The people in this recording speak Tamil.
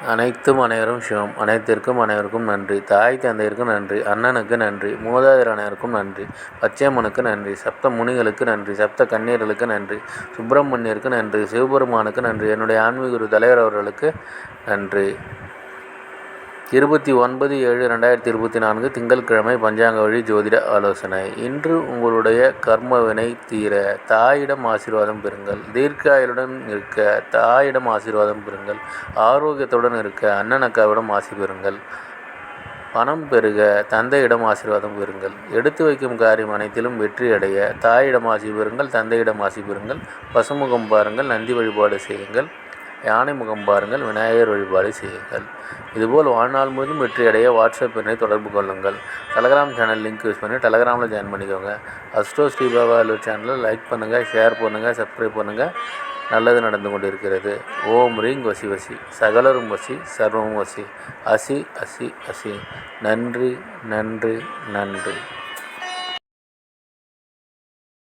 அனைத்தும் அனைவரும் சிவம். அனைத்திற்கும் அனைவருக்கும் நன்றி. தாய் தந்தையருக்கு நன்றி. அண்ணனுக்கு நன்றி. மூதாதையர் அனைவருக்கும் நன்றி. பச்சையம்மனுக்கு நன்றி. சப்த முனிகளுக்கு நன்றி. சப்த கன்னியர்களுக்கு நன்றி. சுப்பிரமணியருக்கு நன்றி. சிவபெருமானுக்கு நன்றி. என்னுடைய ஆன்மீக குரு தலைவர் அவர்களுக்கு நன்றி. 29/7/2024 திங்கட்கிழமை பஞ்சாங்க வழி ஜோதிட ஆலோசனை. இன்று உங்களுடைய கர்மவினை தீர தாயிடம் ஆசீர்வாதம் பெறுங்கள். தீர்க்காயுடன் இருக்க தாயிடம் ஆசீர்வாதம் பெறுங்கள். ஆரோக்கியத்துடன் இருக்க அண்ணன் அக்காவிடம் ஆசி பெறுங்கள். பணம் பெருக தந்தையிடம் ஆசீர்வாதம் பெறுங்கள். எடுத்து வைக்கும் காரியம் அனைத்திலும் வெற்றி அடைய தாயிடம் ஆசி பெறுங்கள். தந்தையிடம் ஆசி பெறுங்கள். பசுமுகம் பாருங்கள். நந்தி வழிபாடு செய்யுங்கள். யானை முகம் பாருங்கள். விநாயகர் வழிபாடு செய்யுங்கள். இதுபோல் வாழ்நாள் முழுவதும் வெற்றி அடைய வாட்ஸ்அப் எண்ணை தொடர்பு கொள்ளுங்கள். டெலகிராம் சேனல் லிங்க் யூஸ் பண்ணி டெலகிராமில் ஜாயின் பண்ணிக்கோங்க. அஸ்ட்ரோ ஸ்ரீபாபா அலுவல் சேனலில் லைக் பண்ணுங்கள், ஷேர் பண்ணுங்கள், சப்ஸ்கிரைப் பண்ணுங்கள். நல்லது நடந்து கொண்டு இருக்கிறது. ஓம் ரீங் வசி வசி, சகலரும் வசி, சர்வம் வசி, அசி அசி அசி. நன்றி நன்றி நன்றி.